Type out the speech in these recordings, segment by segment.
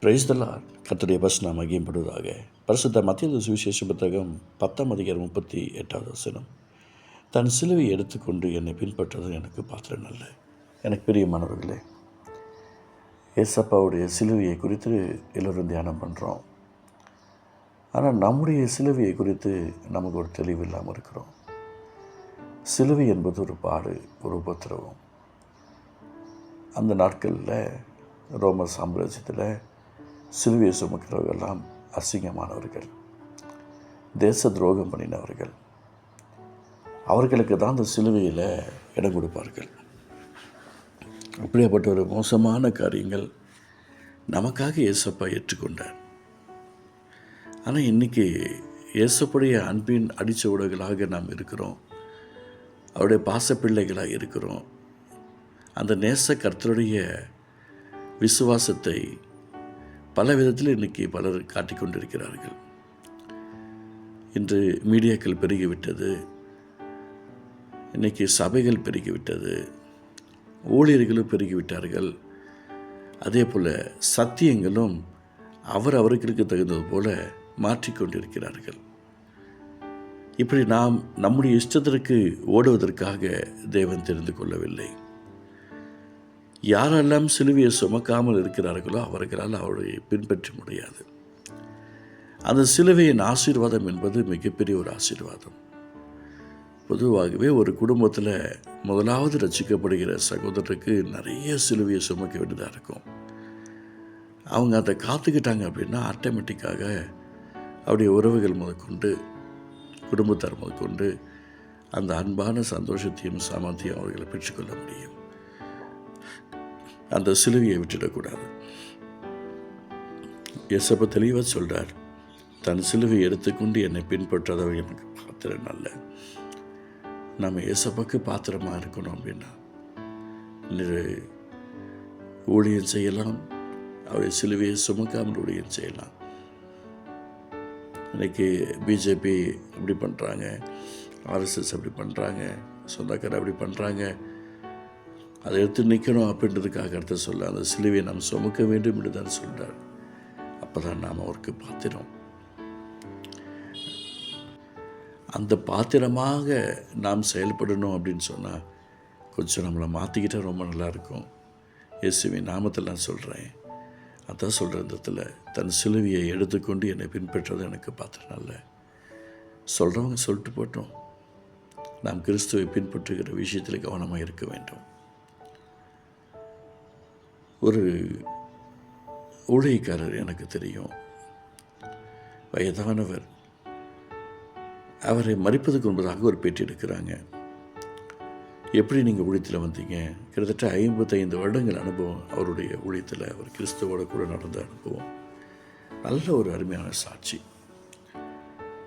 Praise the Lord. கர்த்தருடைய வசனம் மகிமைப்படுவதாக. பரிசுத்த மத்தேயு சுவிசேஷ புத்தகம் 10:38 தன் சிலுவை எடுத்துக்கொண்டு என்னை பின்பற்றது எனக்கு பாத்திரம் அல்ல. எனக்கு பிரியமானவர்களே, ஏசப்பாவுடைய சிலுவையை குறித்து எல்லோரும் தியானம் பண்ணுறோம். ஆனால் நம்முடைய சிலுவையை குறித்து நமக்கு ஒரு தெளிவு இல்லாமல் இருக்கிறோம். சிலுவை என்பது ஒரு பாடு, ஒரு உபத்திரவம். அந்த நாட்களில் ரோம சாம்ராஜ்யத்தில் சிலுவையை சுமக்கிறவர்களெல்லாம் அசிங்கமானவர்கள், தேச துரோகம் பண்ணினவர்கள். அவர்களுக்கு தான் அந்த சிலுவையில் இடம் கொடுப்பார்கள். அப்படியாப்பட்ட ஒரு மோசமான காரியங்கள் நமக்காக இயேசப்பா ஏற்றுக்கொண்டார். ஆனால் இன்றைக்கி இயேசப்புடைய அன்பின் அடிச்சுவடுகளாக நாம் இருக்கிறோம், அவருடைய பாசப்பிள்ளைகளாக இருக்கிறோம். அந்த நேச கர்த்தருடைய விசுவாசத்தை பல விதத்தில் இன்றைக்கி பலர் காட்டிக்கொண்டிருக்கிறார்கள். இன்று மீடியாக்கள் பெருகிவிட்டது, இன்றைக்கி சபைகள் பெருகிவிட்டது, ஊழியர்களும் பெருகிவிட்டார்கள். அதே போல் சத்தியங்களும் அவர்களுக்கு தகுந்தது போல மாற்றிக்கொண்டிருக்கிறார்கள். இப்படி நாம் நம்முடைய இஷ்டத்திற்கு ஓடுவதற்காக தேவன் தெரிந்து கொள்ளவில்லை. யாரெல்லாம் சிலுவையை சுமக்காமல் இருக்கிறார்களோ அவர்களால் அவரை பின்பற்ற முடியாது. அந்த சிலுவையின் ஆசீர்வாதம் என்பது மிகப்பெரிய ஒரு ஆசீர்வாதம். பொதுவாகவே ஒரு குடும்பத்தில் முதலாவது ரட்சிக்கப்படுகிற சகோதரருக்கு நிறைய சிலுவையை சுமக்க வேண்டியதாக இருக்கும். அவங்க அதை காத்துக்கிட்டாங்க அப்படின்னா ஆட்டோமேட்டிக்காக அவருடைய உறவுகள் முதற்கொண்டு, குடும்பத்தார் முதற்கொண்டு அந்த அன்பான சந்தோஷத்தையும் சாமர்த்தியம் அவர்களை பெற்றுக்கொள்ள முடியும். அந்த சிலுவையை விட்டுடக்கூடாது. இயேசப்பா தெளிவாக சொல்கிறார், தன் சிலுவை எடுத்துக்கொண்டு என்னை பின்பற்றாதவர் எனக்கு பாத்திரம் அல்ல. நம்ம இயேசப்பாக்கு பாத்திரமாக இருக்கணும் அப்படின்னா ஊழியம் செய்யலாம், அவருடைய சிலுவையை சுமக்காமல் ஊழியம் செய்யலாம். இன்றைக்கி பிஜேபி அப்படி பண்ணுறாங்க, ஆர்எஸ்எஸ் அப்படி பண்ணுறாங்க, சொந்தக்காரர் அப்படி பண்ணுறாங்க. அதை எடுத்து நிற்கணும் அப்படின்றதுக்காக அடுத்த சொல்ல அந்த சிலுவையை நாம் சுமக்க வேண்டும் என்று தான் சொல்கிறார். அப்போ தான் நாம் அவருக்கு பாத்திரம். அந்த பாத்திரமாக நாம் செயல்படணும் அப்படின்னு சொன்னால் கொஞ்சம் நம்மளை மாற்றிக்கிட்டால் ரொம்ப நல்லாயிருக்கும். இயேசுவின் நாமத்தில் நான் சொல்கிறேன். அதான் சொல்கிற இடத்துல தன் சிலுவையை எடுத்துக்கொண்டு என்னை பின்பற்றது எனக்கு பாத்திரம் அல்ல. சொல்கிறவங்க சொல்லிட்டு போட்டோம். நாம் கிறிஸ்துவை பின்பற்றுகிற விஷயத்தில் கவனமாக இருக்க வேண்டும். ஒரு ஊழியக்காரர் எனக்கு தெரியும், வயதானவர். அவரை மரிப்பதற்கு முன்பதாக ஒரு பேட்டி எடுக்கிறாங்க. எப்படி நீங்கள் ஊழியத்தில் வந்தீங்க? கிட்டத்தட்ட 55 வருடங்கள் அனுபவம் அவருடைய ஊழியத்தில். அவர் கிறிஸ்துவோட கூட நடந்த அனுபவம். நல்ல ஒரு அருமையான சாட்சி.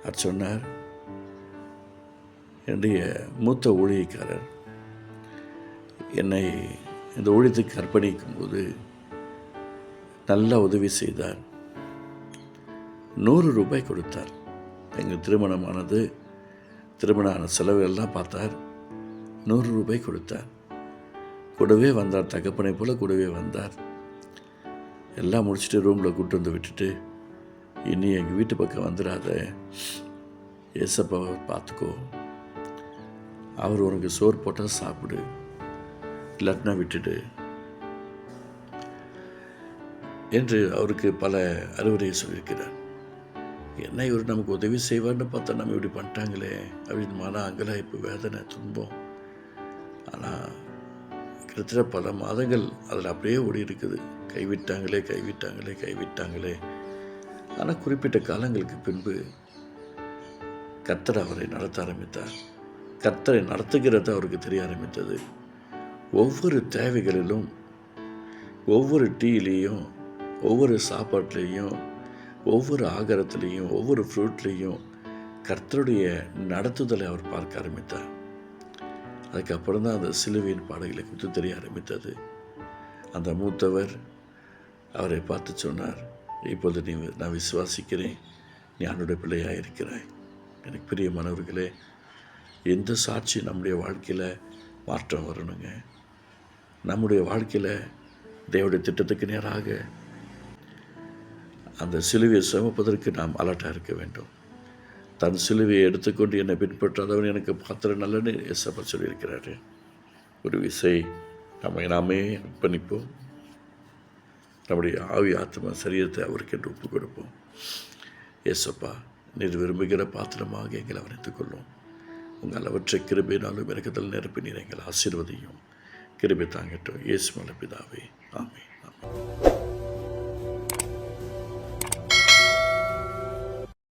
அவர் சொன்னார், என்னுடைய மூத்த ஊழியக்காரர் என்னை இந்த ஊழியத்துக்கு அர்ப்பணிக்கும் போது நல்ல உதவி செய்தார். 100 ரூபாய் கொடுத்தார். எங்கள் திருமணமானது, திருமண செலவுகள்லாம் பார்த்தார். 100 ரூபாய் கொடுத்தார். கூடவே வந்தார், தகப்பனை போல் கூடவே வந்தார். எல்லாம் முடிச்சுட்டு ரூமில் கூப்பிட்டு வந்து விட்டுட்டு, இனி எங்கள் வீட்டு பக்கம் வந்துடாத, ஏசப்பாவை பார்த்துக்கோ, அவர் உனக்கு சோறு போட்டால் சாப்பிடு, இல்லாட்டினா விட்டுடு என்று அவருக்கு பல அறிவுரையை சொல்லியிருக்கிறார். என்ன இவர் நமக்கு உதவி செய்வார்னு பார்த்தா நம்ம இப்படி பண்ணிட்டாங்களே அப்படின்னு மன அங்கலாய்ப்பு, வேதனை, துன்பம். ஆனால் கிட்டத்தட்ட பல மாதங்கள் அதில் அப்படியே ஓடி இருக்குது. கைவிட்டாங்களே கைவிட்டாங்களே கைவிட்டாங்களே. ஆனால் குறிப்பிட்ட காலங்களுக்கு பின்பு கர்த்தர் அவரை நடத்த ஆரம்பித்தார். கர்த்தரை நடத்துகிறது அவருக்கு தெரிய ஆரம்பித்தது. ஒவ்வொரு தேவைகளிலும், ஒவ்வொரு டீலேயும், ஒவ்வொரு சாப்பாட்லேயும், ஒவ்வொரு ஆகாரத்துலேயும், ஒவ்வொரு ஃப்ரூட்லேயும் கர்த்தருடைய நடத்துதலை அவர் பார்க்க ஆரம்பித்தார். அதுக்கப்புறம் தான் அந்த சிலுவையின் பாடல்களை குறித்து தெரிய ஆரம்பித்தது. அந்த மூத்தவர் அவரை பார்த்து சொன்னார், இப்போது நான் விசுவாசிக்கிறேன், நீ என்னுடைய பிள்ளையாக இருக்கிறாய். எனக்கு பிரியமானவர்களே, எந்த சாட்சி நம்முடைய வாழ்க்கையில் மாற்றம் வரணுங்க. நம்முடைய வாழ்க்கையில் தேவனுடைய திட்டத்துக்கு நேராக அந்த சிலுவையை சுமப்பதற்கு நாம் அலர்ட்டாக இருக்க வேண்டும். தன் சிலுவையை எடுத்துக்கொண்டு என்னை பின்பற்றாதவன் எனக்கு பாத்திரம் நல்லன்னு ஏசப்பா சொல்லியிருக்கிறாரு. ஒரு விசை நாமே அர்ப்பணிப்போம். நம்முடைய ஆவி ஆத்மா சரீரத்தை அவருக்கென்று ஒப்புக் கொடுப்போம். ஏசப்பா, நீர் விரும்புகிற பாத்திரமாக எங்களை வரைத்துக் கொள்ளும். உங்கள் அளவற்ற கிருபையினாலும் இறக்கத்தில் நிரப்பி நீர் எங்கள் ஆசீர்வதியும். கிருபை தாங்கட்டும். இயேசு மூலம் பிதாவே, ஆமென்.